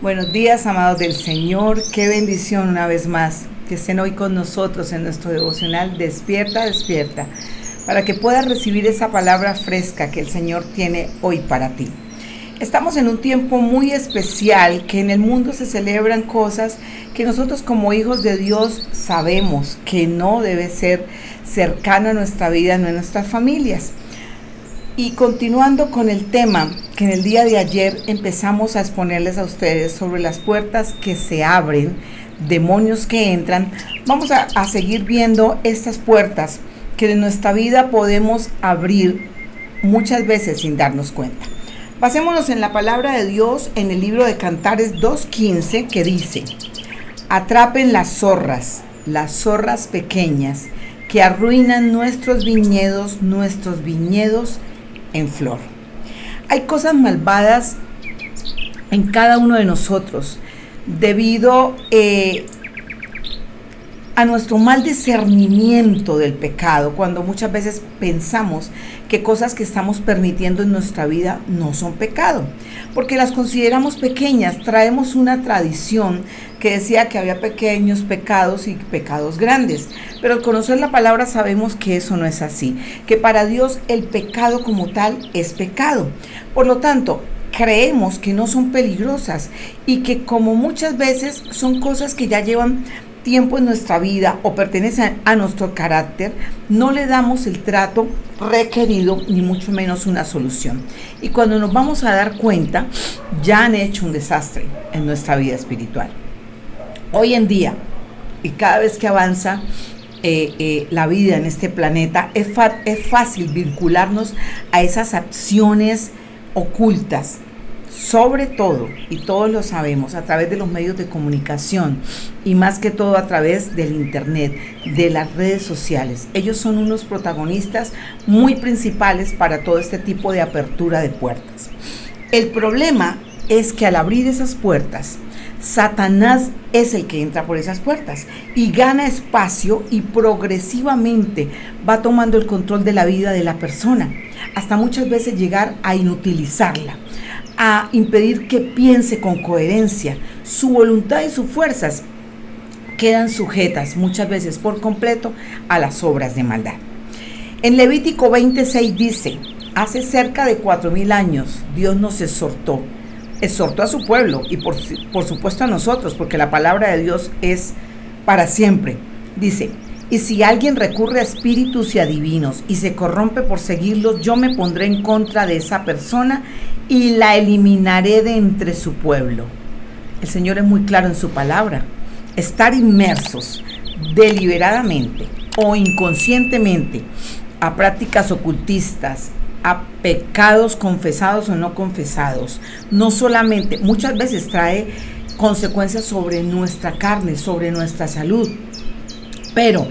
Buenos días, amados del Señor. Qué bendición una vez más que estén hoy con nosotros en nuestro devocional Despierta, Despierta, para que puedas recibir esa palabra fresca que el Señor tiene hoy para ti. Estamos en un tiempo muy especial que en el mundo se celebran cosas que nosotros como hijos de Dios sabemos que no debe ser cercano a nuestra vida, no a nuestras familias. Y continuando con el tema que en el día de ayer empezamos a exponerles a ustedes sobre las puertas que se abren, demonios que entran, vamos a seguir viendo estas puertas que en nuestra vida podemos abrir muchas veces sin darnos cuenta. Basémonos en la palabra de Dios en el libro de Cantares 2:15 que dice: atrapen las zorras pequeñas que arruinan nuestros viñedos en flor. Hay cosas malvadas en cada uno de nosotros debido a nuestro mal discernimiento del pecado, cuando muchas veces pensamos que cosas que estamos permitiendo en nuestra vida no son pecado, porque las consideramos pequeñas. Traemos una tradición que decía que había pequeños pecados y pecados grandes, pero al conocer la palabra sabemos que eso no es así, que para Dios el pecado como tal es pecado. Por lo tanto, creemos que no son peligrosas y que como muchas veces son cosas que ya llevan tiempo en nuestra vida o pertenecen a nuestro carácter, no le damos el trato requerido ni mucho menos una solución. Y cuando nos vamos a dar cuenta, ya han hecho un desastre en nuestra vida espiritual. Hoy en día, y cada vez que avanza la vida en este planeta, es fácil vincularnos a esas acciones ocultas, sobre todo, y todos lo sabemos, a través de los medios de comunicación y más que todo a través del internet, de las redes sociales. Ellos son unos protagonistas muy principales para todo este tipo de apertura de puertas. El problema es que al abrir esas puertas, Satanás es el que entra por esas puertas y gana espacio y progresivamente va tomando el control de la vida de la persona, hasta muchas veces llegar a inutilizarla, a impedir que piense con coherencia. Su voluntad y sus fuerzas quedan sujetas muchas veces por completo a las obras de maldad. En Levítico 26 dice: hace cerca de 4000 años Dios nos exhortó a su pueblo y por supuesto a nosotros, porque la palabra de Dios es para siempre. Dice: y si alguien recurre a espíritus y adivinos y se corrompe por seguirlos, yo me pondré en contra de esa persona y la eliminaré de entre su pueblo. El Señor es muy claro en su palabra. Estar inmersos deliberadamente o inconscientemente a prácticas ocultistas, a pecados confesados o no confesados, no solamente, muchas veces trae consecuencias sobre nuestra carne, sobre nuestra salud, pero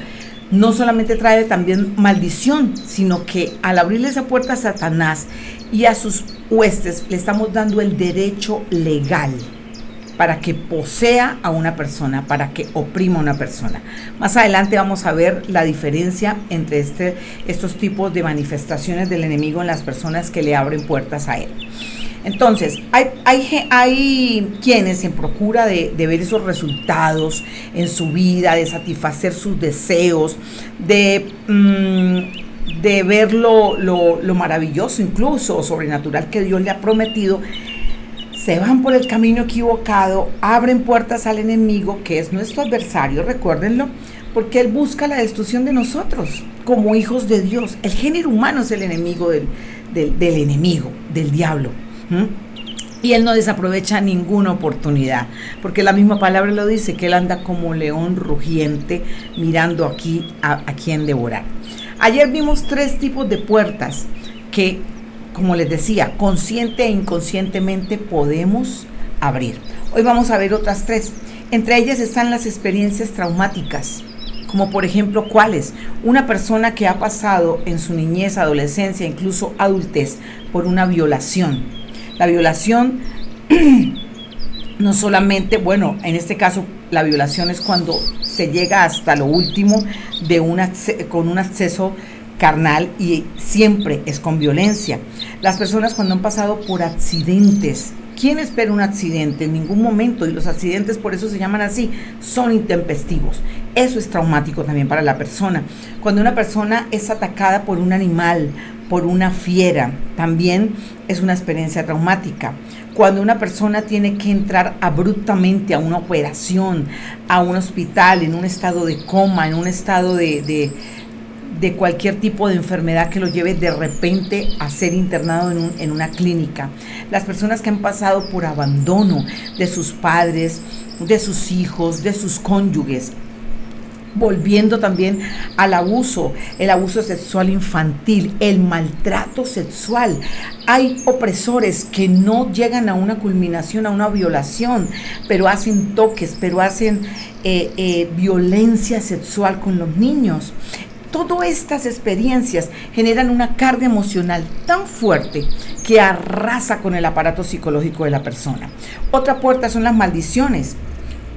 no solamente trae también maldición, sino que al abrirle esa puerta a Satanás y a sus huestes, le estamos dando el derecho legal para que posea a una persona, para que oprima a una persona. Más adelante vamos a ver la diferencia entre estos tipos de manifestaciones del enemigo en las personas que le abren puertas a él. Entonces, hay quienes en procura de ver esos resultados en su vida, de satisfacer sus deseos, de ver lo maravilloso incluso sobrenatural que Dios le ha prometido, se van por el camino equivocado, abren puertas al enemigo, que es nuestro adversario, recuérdenlo, porque él busca la destrucción de nosotros como hijos de Dios. El género humano es el enemigo del enemigo, del diablo. Y él no desaprovecha ninguna oportunidad, porque la misma palabra lo dice, que él anda como león rugiente mirando aquí a quien devorar. Ayer vimos 3 tipos de puertas que, como les decía, consciente e inconscientemente podemos abrir. Hoy vamos a ver otras 3. Entre ellas están las experiencias traumáticas, como por ejemplo, ¿cuáles? Una persona que ha pasado en su niñez, adolescencia, incluso adultez, por una violación. La violación no solamente, bueno, en este caso la violación es cuando se llega hasta lo último con un acceso carnal y siempre es con violencia. Las personas cuando han pasado por accidentes, ¿Quién espera un accidente? En ningún momento, y los accidentes por eso se llaman así, son intempestivos. Eso es traumático también para la persona. Cuando una persona es atacada por un animal, por una fiera, también es una experiencia traumática. Cuando una persona tiene que entrar abruptamente a una operación, a un hospital, en un estado de coma, en un estado de cualquier tipo de enfermedad que lo lleve de repente a ser internado en una clínica. Las personas que han pasado por abandono de sus padres, de sus hijos, de sus cónyuges, volviendo también al abuso, el abuso sexual infantil, el maltrato sexual. Hay opresores que no llegan a una culminación, a una violación, pero hacen toques, pero hacen violencia sexual con los niños. Todas estas experiencias generan una carga emocional tan fuerte que arrasa con el aparato psicológico de la persona. Otra puerta son las maldiciones.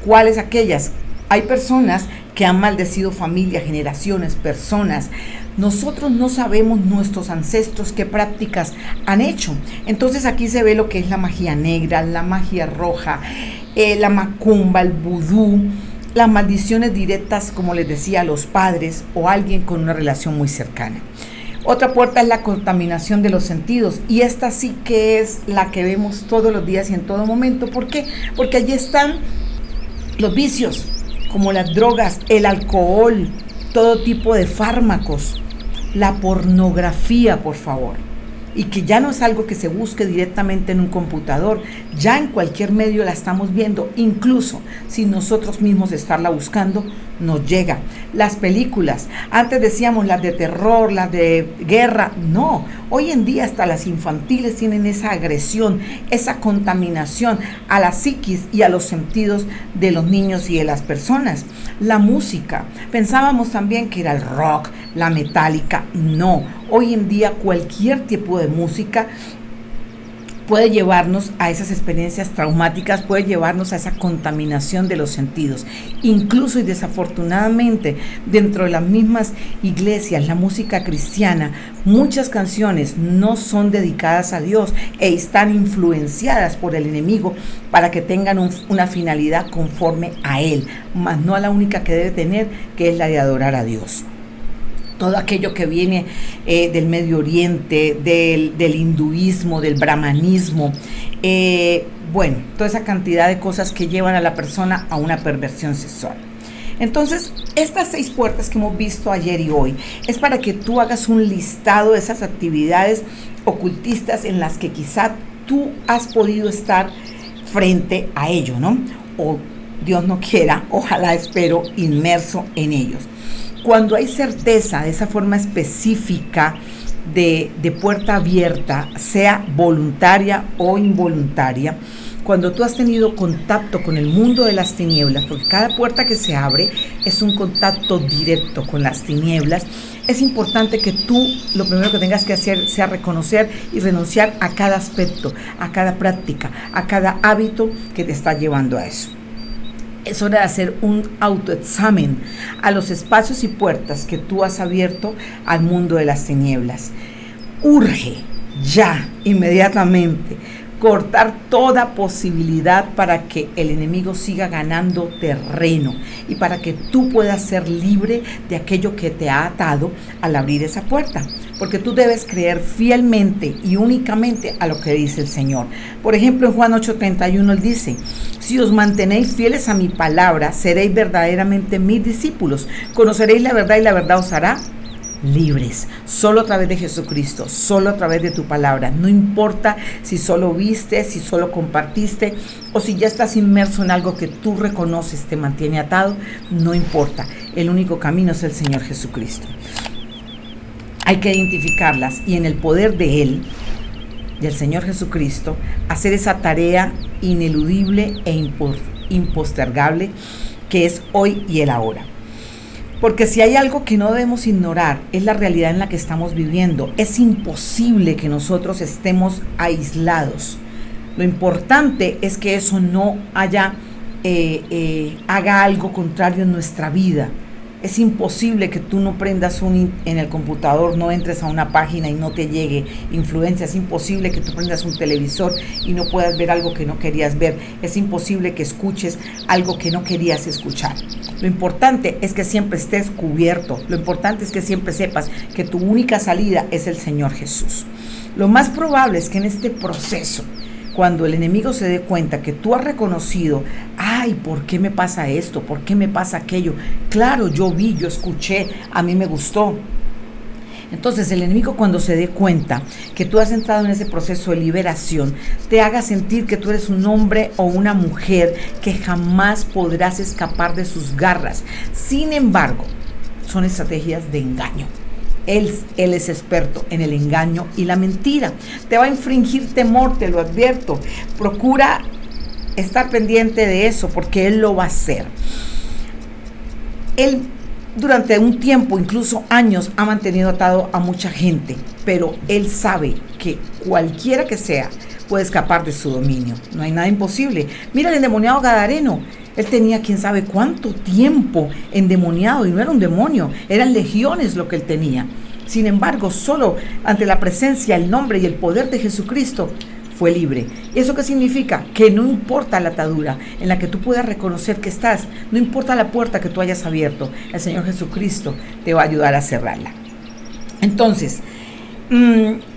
¿Cuáles aquellas? Hay personas que han maldecido familias, generaciones, personas. Nosotros no sabemos nuestros ancestros qué prácticas han hecho. Entonces aquí se ve lo que es la magia negra, la magia roja, la macumba, el vudú, las maldiciones directas, como les decía, a los padres o a alguien con una relación muy cercana. Otra puerta es la contaminación de los sentidos, y esta sí que es la que vemos todos los días y en todo momento. ¿Por qué? Porque allí están los vicios, como las drogas, el alcohol, todo tipo de fármacos, la pornografía, por favor, y que ya no es algo que se busque directamente en un computador, ya en cualquier medio la estamos viendo, incluso sin nosotros mismos estarla buscando, nos llega. Las películas, antes decíamos las de terror, las de guerra, no, hoy en día hasta las infantiles tienen esa agresión, esa contaminación a la psiquis y a los sentidos de los niños y de las personas. La música, pensábamos también que era el rock, la metálica, no, hoy en día cualquier tipo de música puede llevarnos a esas experiencias traumáticas, puede llevarnos a esa contaminación de los sentidos. Incluso y desafortunadamente, dentro de las mismas iglesias, la música cristiana, muchas canciones no son dedicadas a Dios e están influenciadas por el enemigo para que tengan una finalidad conforme a Él, mas no a la única que debe tener, que es la de adorar a Dios. Todo aquello que viene del Medio Oriente, del hinduismo, del brahmanismo, toda esa cantidad de cosas que llevan a la persona a una perversión sexual. Entonces, estas 6 puertas que hemos visto ayer y hoy es para que tú hagas un listado de esas actividades ocultistas en las que quizá tú has podido estar frente a ello, ¿no? O Dios no quiera, ojalá, espero, inmerso en ellos. Cuando hay certeza de esa forma específica de puerta abierta, sea voluntaria o involuntaria, cuando tú has tenido contacto con el mundo de las tinieblas, porque cada puerta que se abre es un contacto directo con las tinieblas, es importante que tú lo primero que tengas que hacer sea reconocer y renunciar a cada aspecto, a cada práctica, a cada hábito que te está llevando a eso. Es hora de hacer un autoexamen a los espacios y puertas que tú has abierto al mundo de las tinieblas. Urge, ya, inmediatamente, cortar toda posibilidad para que el enemigo siga ganando terreno y para que tú puedas ser libre de aquello que te ha atado al abrir esa puerta. Porque tú debes creer fielmente y únicamente a lo que dice el Señor. Por ejemplo, en Juan 8:31 Él dice: si os mantenéis fieles a mi palabra, seréis verdaderamente mis discípulos. Conoceréis la verdad y la verdad os hará libres. Solo a través de Jesucristo, solo a través de tu palabra. No importa si solo viste, si solo compartiste o si ya estás inmerso en algo que tú reconoces te mantiene atado, no importa. El único camino es el Señor Jesucristo. Hay que identificarlas y en el poder de Él, del Señor Jesucristo, hacer esa tarea ineludible e impostergable que es hoy y el ahora. Porque si hay algo que no debemos ignorar, es la realidad en la que estamos viviendo. Es imposible que nosotros estemos aislados. Lo importante es que eso no haga algo contrario en nuestra vida. Es imposible que tú no prendas en el computador, no entres a una página y no te llegue influencia. Es imposible que tú prendas un televisor y no puedas ver algo que no querías ver. Es imposible que escuches algo que no querías escuchar. Lo importante es que siempre estés cubierto. Lo importante es que siempre sepas que tu única salida es el Señor Jesús. Lo más probable es que en este proceso, cuando el enemigo se dé cuenta que tú has reconocido, ay, ¿por qué me pasa esto? ¿Por qué me pasa aquello? Claro, yo vi, yo escuché, a mí me gustó. Entonces el enemigo, cuando se dé cuenta que tú has entrado en ese proceso de liberación, te haga sentir que tú eres un hombre o una mujer que jamás podrás escapar de sus garras. Sin embargo, son estrategias de engaño. Él es experto en el engaño y la mentira. Te va a infringir temor, te lo advierto. Procura estar pendiente de eso porque Él lo va a hacer. Él durante un tiempo, incluso años, ha mantenido atado a mucha gente, pero Él sabe que cualquiera que sea puede escapar de su dominio. No hay nada imposible. Mira el endemoniado gadareno. Él tenía quién sabe cuánto tiempo endemoniado y no era un demonio, eran legiones lo que él tenía. Sin embargo, solo ante la presencia, el nombre y el poder de Jesucristo fue libre. ¿Y eso qué significa? Que no importa la atadura en la que tú puedas reconocer que estás, no importa la puerta que tú hayas abierto, el Señor Jesucristo te va a ayudar a cerrarla. Entonces,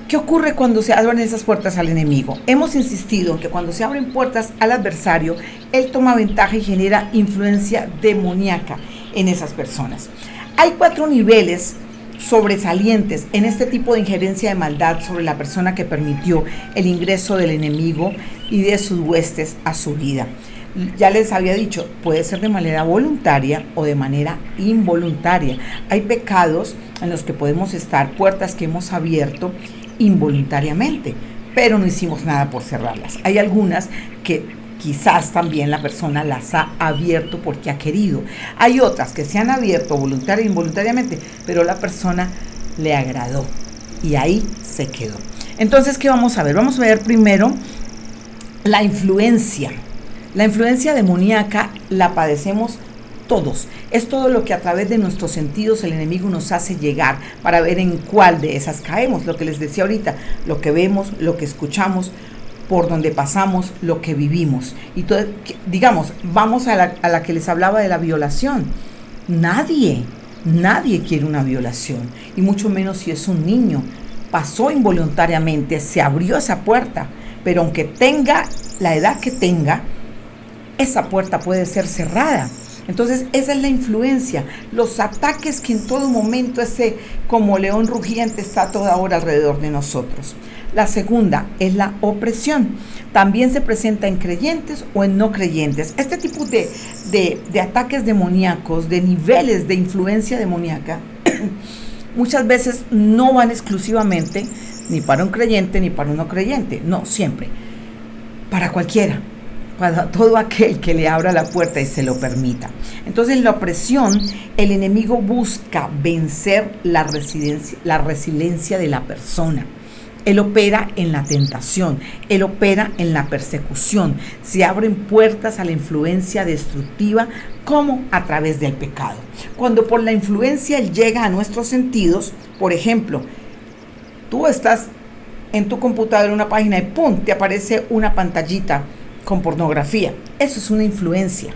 ¿qué ocurre cuando se abren esas puertas al enemigo? Hemos insistido en que cuando se abren puertas al adversario, él toma ventaja y genera influencia demoníaca en esas personas. Hay 4 niveles sobresalientes en este tipo de injerencia de maldad sobre la persona que permitió el ingreso del enemigo y de sus huestes a su vida. Ya les había dicho, puede ser de manera voluntaria o de manera involuntaria. Hay pecados en los que podemos estar, puertas que hemos abierto involuntariamente, pero no hicimos nada por cerrarlas. Hay algunas que quizás también la persona las ha abierto porque ha querido. Hay otras que se han abierto voluntaria e involuntariamente, pero la persona le agradó y ahí se quedó. Entonces, ¿qué vamos a ver? Vamos a ver primero la influencia. La influencia demoníaca la padecemos todos. Es todo lo que a través de nuestros sentidos el enemigo nos hace llegar para ver en cuál de esas caemos. Lo que les decía ahorita, lo que vemos, lo que escuchamos, por donde pasamos, lo que vivimos. Y todo, digamos, vamos a la que les hablaba de la violación. Nadie quiere una violación, y mucho menos si es un niño. Pasó involuntariamente, se abrió esa puerta, pero aunque tenga la edad que tenga, esa puerta puede ser cerrada. Entonces, esa es la influencia, los ataques que en todo momento ese como león rugiente está a toda hora alrededor de nosotros. La segunda es la opresión. También se presenta en creyentes o en no creyentes. Este tipo de ataques demoníacos, de niveles de influencia demoníaca, muchas veces no van exclusivamente ni para un creyente ni para un no creyente. No, siempre. Para cualquiera. Para todo aquel que le abra la puerta y se lo permita. Entonces, en la opresión, el enemigo busca vencer la resiliencia de la persona. Él opera en la tentación, él opera en la persecución. Se abren puertas a la influencia destructiva como a través del pecado. Cuando por la influencia él llega a nuestros sentidos, por ejemplo, tú estás en tu computadora en una página y ¡pum!, te aparece una pantallita con pornografía. Eso es una influencia.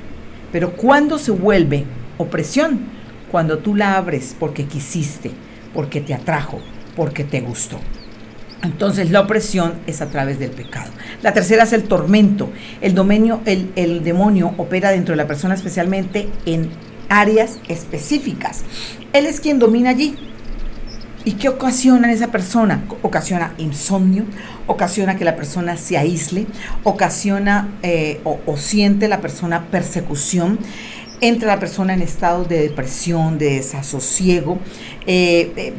Pero ¿cuándo se vuelve opresión? Cuando tú la abres porque quisiste, porque te atrajo, porque te gustó. Entonces la opresión es a través del pecado. La tercera es el tormento. El demonio opera dentro de la persona, especialmente en áreas específicas. Él es quien domina allí. ¿Y qué ocasiona en esa persona? Ocasiona insomnio, ocasiona que la persona se aísle, ocasiona o siente la persona persecución. Entra la persona en estado de depresión, de desasosiego,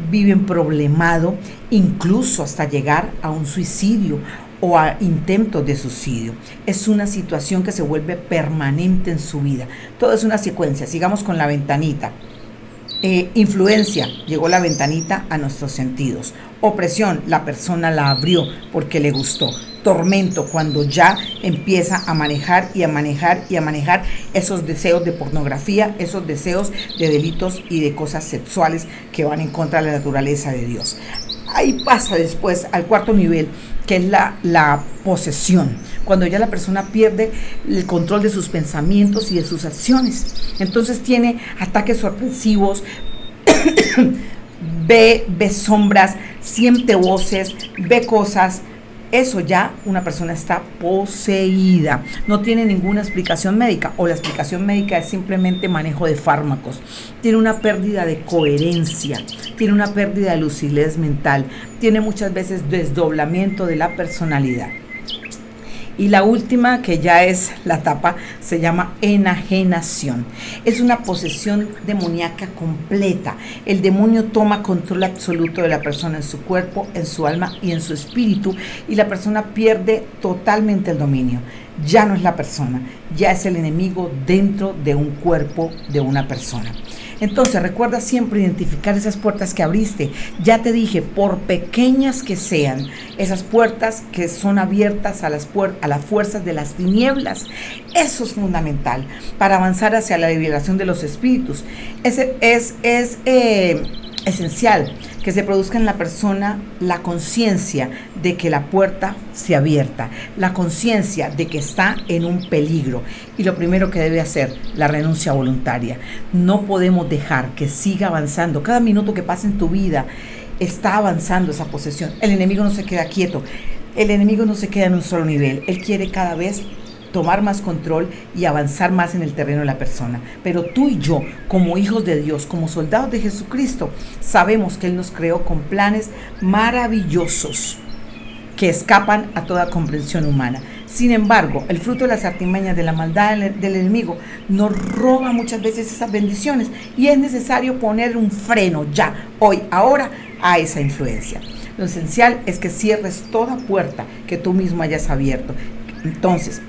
vive problemado, incluso hasta llegar a un suicidio o a intentos de suicidio. Es una situación que se vuelve permanente en su vida. Todo es una secuencia. Sigamos con la ventanita. Influencia, llegó la ventanita a nuestros sentidos. Opresión, la persona la abrió porque le gustó. Tormento, cuando ya empieza a manejar y a manejar y a manejar esos deseos de pornografía, esos deseos de delitos y de cosas sexuales que van en contra de la naturaleza de Dios. Ahí pasa después al cuarto nivel, que es la posesión, cuando ya la persona pierde el control de sus pensamientos y de sus acciones. Entonces tiene ataques sorpresivos, ve sombras, siente voces, ve cosas. Eso ya una persona está poseída. No tiene ninguna explicación médica, o la explicación médica es simplemente manejo de fármacos. Tiene una pérdida de coherencia, tiene una pérdida de lucidez mental, tiene muchas veces desdoblamiento de la personalidad. Y la última, que ya es la etapa, se llama enajenación. Es una posesión demoníaca completa. El demonio toma control absoluto de la persona en su cuerpo, en su alma y en su espíritu, y la persona pierde totalmente el dominio. Ya no es la persona, ya es el enemigo dentro de un cuerpo de una persona. Entonces recuerda siempre identificar esas puertas que abriste. Ya te dije, por pequeñas que sean, esas puertas que son abiertas a las fuerzas de las tinieblas. Eso es fundamental para avanzar hacia la liberación de los espíritus. Es esencial que se produzca en la persona la conciencia de que la puerta se abierta, la conciencia de que está en un peligro, y lo primero que debe hacer, la renuncia voluntaria. No podemos dejar que siga avanzando. Cada minuto que pasa en tu vida está avanzando esa posesión. El enemigo no se queda quieto, el enemigo no se queda en un solo nivel, él quiere cada vez tomar más control y avanzar más en el terreno de la persona. Pero tú y yo, como hijos de Dios, como soldados de Jesucristo, sabemos que Él nos creó con planes maravillosos que escapan a toda comprensión humana. Sin embargo, el fruto de las artimañas de la maldad del enemigo nos roba muchas veces esas bendiciones, y es necesario poner un freno ya, hoy, ahora, a esa influencia. Lo esencial es que cierres toda puerta que tú mismo hayas abierto. Entonces,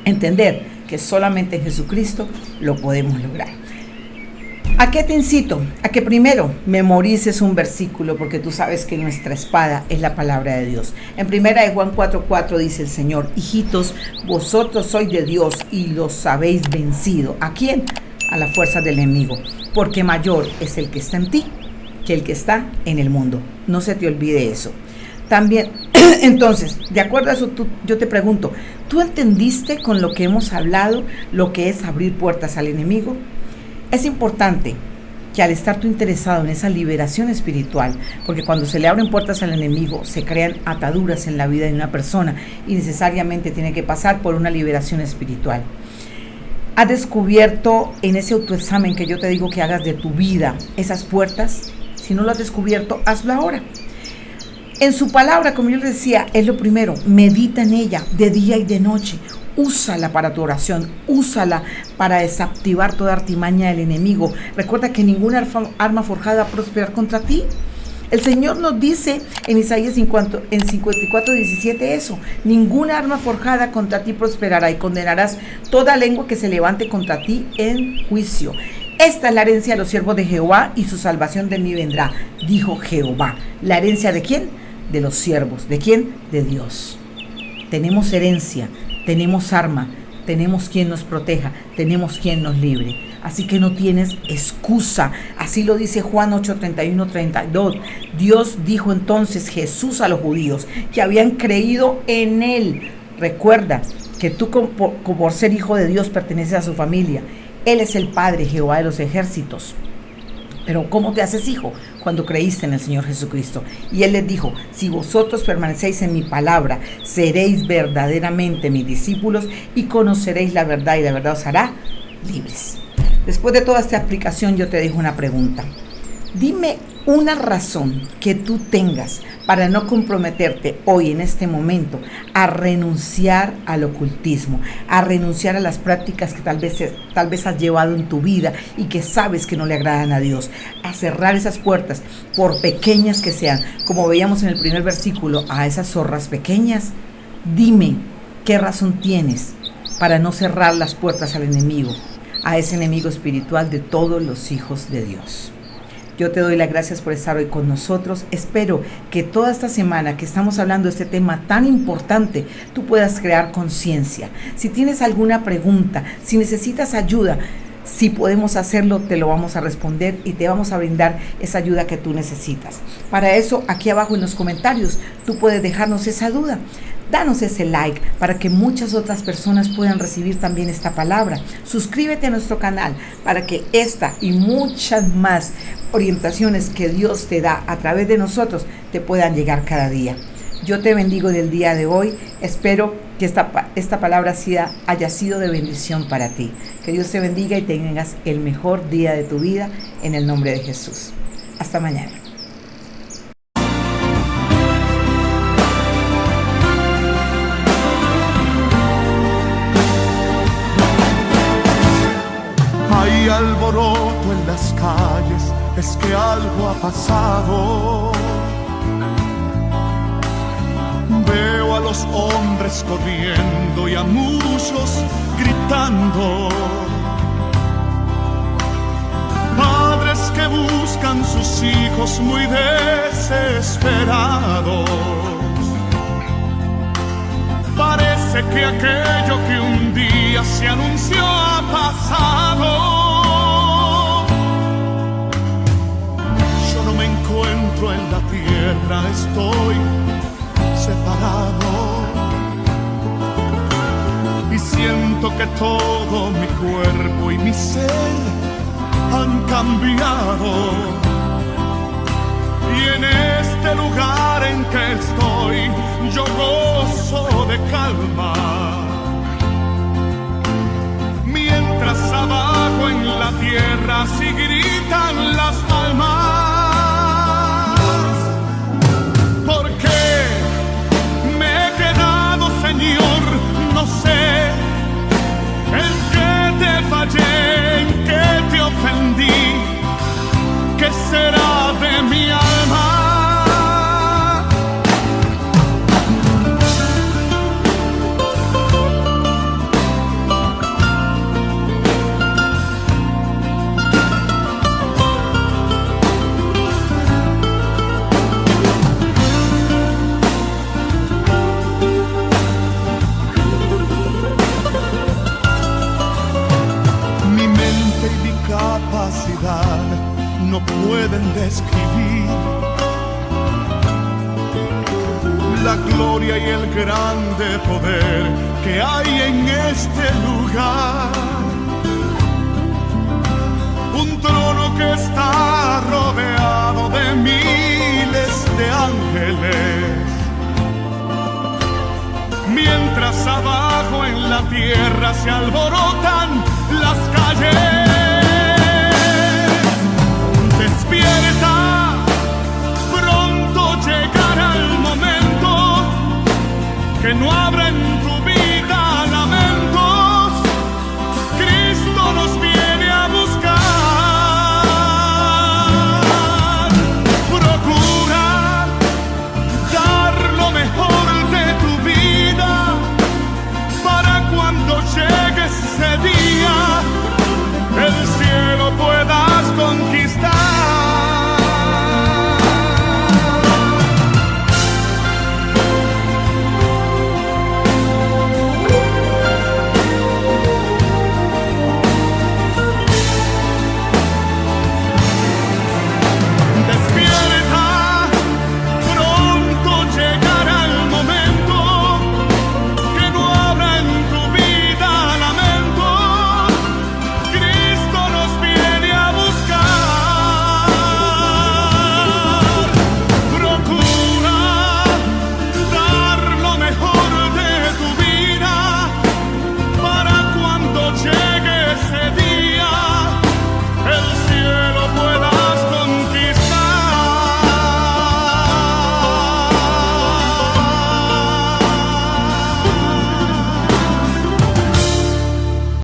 entender que solamente en Jesucristo lo podemos lograr. ¿A qué te incito? A que primero memorices un versículo, porque tú sabes que nuestra espada es la palabra de Dios. En 1 Juan 4:4 dice el Señor: hijitos, vosotros sois de Dios y los habéis vencido. ¿A quién? A la fuerza del enemigo, porque mayor es el que está en ti que el que está en el mundo. No se te olvide eso. También, entonces, de acuerdo a eso, yo te pregunto, ¿tú entendiste con lo que hemos hablado lo que es abrir puertas al enemigo? Es importante que al estar tú interesado en esa liberación espiritual, porque cuando se le abren puertas al enemigo, se crean ataduras en la vida de una persona y necesariamente tiene que pasar por una liberación espiritual. ¿Has descubierto en ese autoexamen que yo te digo que hagas de tu vida esas puertas? Si no lo has descubierto, hazlo ahora. En su palabra, como yo les decía, es lo primero. Medita en ella de día y de noche. Úsala para tu oración, úsala para desactivar toda artimaña del enemigo. Recuerda que ninguna arma forjada va a prosperar contra ti. El Señor nos dice en Isaías 54:17 eso: ninguna arma forjada contra ti prosperará, y condenarás toda lengua que se levante contra ti en juicio. Esta es la herencia de los siervos de Jehová, y su salvación de mí vendrá, dijo Jehová. ¿La herencia de quién? De los siervos. ¿De quién? De Dios. Tenemos herencia, tenemos arma, tenemos quien nos proteja, tenemos quien nos libre. Así que no tienes excusa. Así lo dice Juan 8:31-32. Dios dijo entonces Jesús a los judíos que habían creído en Él. Recuerda que tú, por ser hijo de Dios, perteneces a su familia. Él es el Padre, Jehová de los ejércitos. Pero ¿cómo te haces hijo? Cuando creíste en el Señor Jesucristo. Y Él les dijo: si vosotros permanecéis en mi palabra, seréis verdaderamente mis discípulos y conoceréis la verdad, y la verdad os hará libres. Después de toda esta explicación, yo te dejo una pregunta. Dime una razón que tú tengas para no comprometerte hoy, en este momento, a renunciar al ocultismo, a renunciar a las prácticas que tal vez has llevado en tu vida y que sabes que no le agradan a Dios, a cerrar esas puertas, por pequeñas que sean, como veíamos en el primer versículo, a esas zorras pequeñas. Dime qué razón tienes para no cerrar las puertas al enemigo, a ese enemigo espiritual de todos los hijos de Dios. Yo te doy las gracias por estar hoy con nosotros. Espero que toda esta semana que estamos hablando de este tema tan importante, tú puedas crear conciencia. Si tienes alguna pregunta, si necesitas ayuda, si podemos hacerlo, te lo vamos a responder y te vamos a brindar esa ayuda que tú necesitas. Para eso, aquí abajo en los comentarios, tú puedes dejarnos esa duda. Danos ese like para que muchas otras personas puedan recibir también esta palabra. Suscríbete a nuestro canal para que esta y muchas más orientaciones que Dios te da a través de nosotros te puedan llegar cada día. Yo te bendigo del día de hoy. Espero que esta palabra haya sido de bendición para ti. Que Dios te bendiga y tengas el mejor día de tu vida en el nombre de Jesús. Hasta mañana. Hay alboroto en las calles, es que algo ha pasado. Veo a los hombres corriendo y a muchos gritando. Padres que buscan sus hijos muy desesperados. Parece que aquello que un día se anunció ha pasado. Yo no me encuentro en la tierra, estoy separado. Y siento que todo mi cuerpo y mi ser han cambiado. Y en este lugar en que estoy, yo gozo de calma. Mientras abajo en la tierra sí gritan las almas. ¿Por qué me he quedado, Señor? No sé en qué te fallé, en qué te ofendí. ¿Qué será de mi alma? Mi mente y mi capacidad no pueden describir la gloria y el grande poder que hay en este lugar. Un trono que está rodeado de miles de ángeles, mientras abajo en la tierra se alborotan las calles.